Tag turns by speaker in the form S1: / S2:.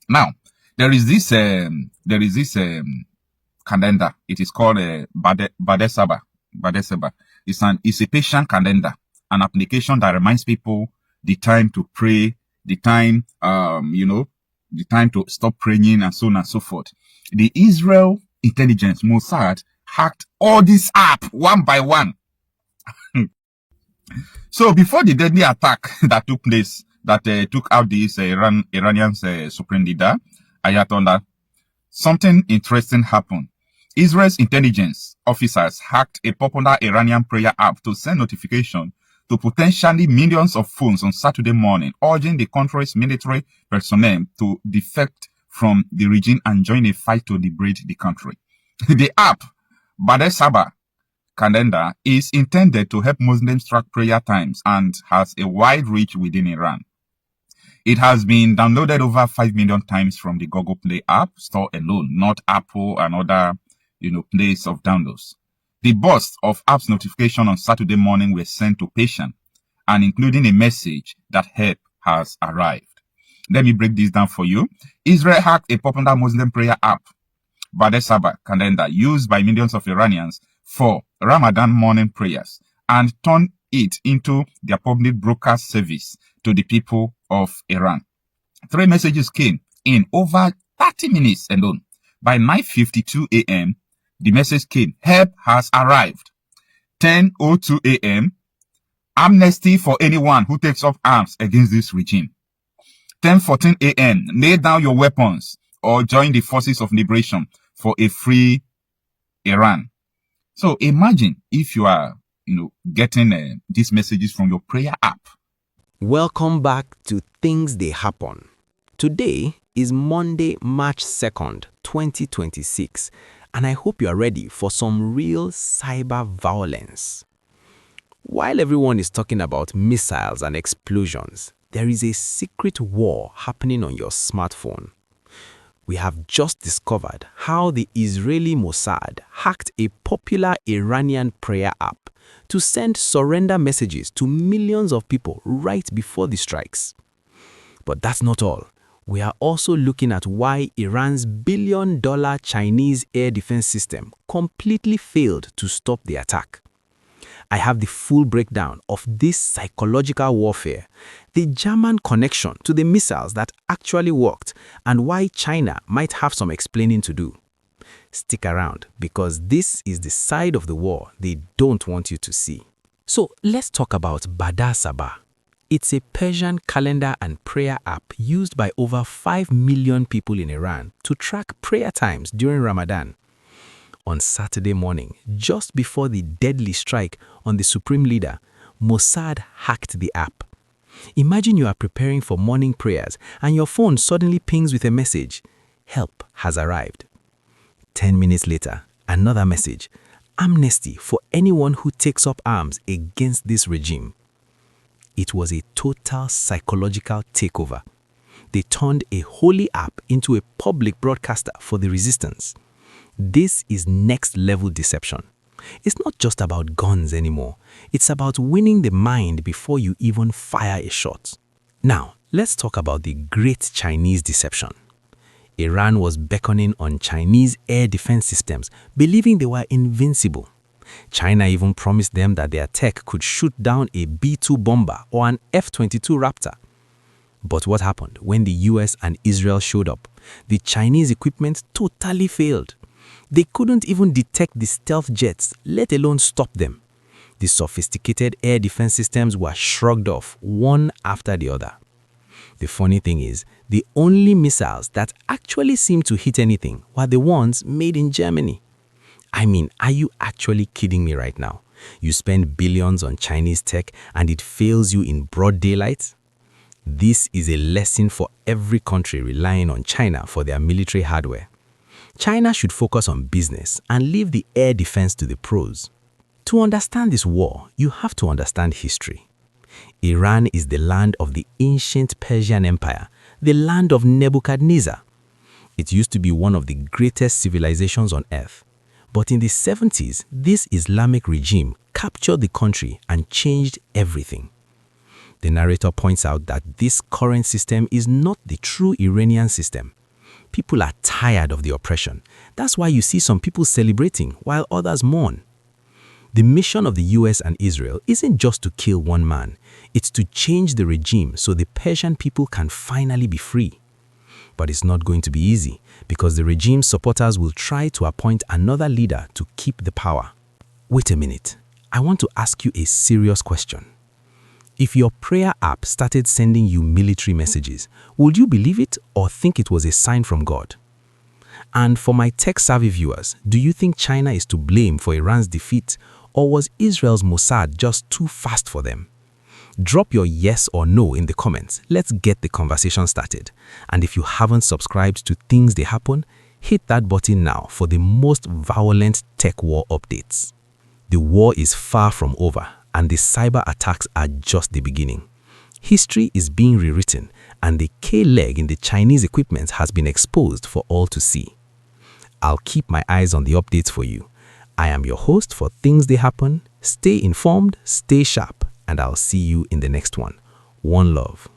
S1: Now, there is this calendar. It is called Badesaba. It's a Persian calendar, an application that reminds people the time to pray, the time, the time to stop praying, and so on and so forth. The Israel intelligence, Mossad, hacked all this app one by one. So before the deadly attack that took place, that took out this Iranian supreme leader, Ayatollah, something interesting happened. Israel's intelligence officers hacked a popular Iranian prayer app to send notification to potentially millions of phones on Saturday morning, urging the country's military personnel to defect from the region and join a fight to liberate the country. The app, Badesaba calendar, is intended to help Muslims track prayer times and has a wide reach within Iran. It has been downloaded over 5 million times from the Google Play App Store alone, not Apple and other, place of downloads. The bursts of apps notification on Saturday morning were sent to patients and including a message that help has arrived. Let me break this down for you. Israel hacked a popular Muslim prayer app, Badesaba calendar, used by millions of Iranians for Ramadan morning prayers, and turned it into their public broadcast service to the people of Iran. 3 messages came in over 30 minutes alone. By 9:52 a.m., the message came, help has arrived. 10:02 a.m., amnesty for anyone who takes up arms against this regime. 10:14 a.m., lay down your weapons or join the forces of liberation for a free Iran. So imagine if you are, getting these messages from your prayer app.
S2: Welcome back to Things They Happen. Today is Monday, March 2nd, 2026, and I hope you are ready for some real cyber violence. While everyone is talking about missiles and explosions, there is a secret war happening on your smartphone. We have just discovered how the Israeli Mossad hacked a popular Iranian prayer app to send surrender messages to millions of people right before the strikes. But that's not all. We are also looking at why Iran's billion-dollar Chinese air defense system completely failed to stop the attack. I have the full breakdown of this psychological warfare, the German connection to the missiles that actually worked, and why China might have some explaining to do. Stick around, because this is the side of the war they don't want you to see. So let's talk about Badesaba. It's a Persian calendar and prayer app used by over 5 million people in Iran to track prayer times during Ramadan. On Saturday morning, just before the deadly strike on the supreme leader, Mossad hacked the app. Imagine you are preparing for morning prayers and your phone suddenly pings with a message, "Help has arrived." 10 minutes later, another message, "Amnesty for anyone who takes up arms against this regime." It was a total psychological takeover. They turned a holy app into a public broadcaster for the resistance. This is next-level deception. It's not just about guns anymore. It's about winning the mind before you even fire a shot. Now, let's talk about the great Chinese deception. Iran was beckoning on Chinese air defense systems, believing they were invincible. China even promised them that their tech could shoot down a B-2 bomber or an F-22 Raptor. But what happened when the US and Israel showed up? The Chinese equipment totally failed. They couldn't even detect the stealth jets, let alone stop them. The sophisticated air defense systems were shrugged off one after the other. The funny thing is, the only missiles that actually seemed to hit anything were the ones made in Germany. I mean, are you actually kidding me right now? You spend billions on Chinese tech and it fails you in broad daylight? This is a lesson for every country relying on China for their military hardware. China should focus on business and leave the air defense to the pros. To understand this war, you have to understand history. Iran is the land of the ancient Persian Empire the land of Nebuchadnezzar. It used to be one of the greatest civilizations on earth. But in the 70s, this Islamic regime captured the country and changed everything. The narrator points out that this current system is not the true Iranian system. People are tired of the oppression. That's why you see some people celebrating while others mourn. The mission of the US and Israel isn't just to kill one man. It's to change the regime so the Persian people can finally be free. But it's not going to be easy because the regime's supporters will try to appoint another leader to keep the power. Wait a minute. I want to ask you a serious question. If your prayer app started sending you military messages, would you believe it or think it was a sign from God? And for my tech-savvy viewers, do you think China is to blame for Iran's defeat, or was Israel's Mossad just too fast for them? Drop your yes or no in the comments. Let's get the conversation started. And if you haven't subscribed to Things They Happen, hit that button now for the most violent tech war updates. The war is far from over, and the cyber attacks are just the beginning. History is being rewritten, and the K-leg in the Chinese equipment has been exposed for all to see. I'll keep my eyes on the updates for you. I am your host for Things They Happen. Stay informed, stay sharp, and I'll see you in the next one. One love.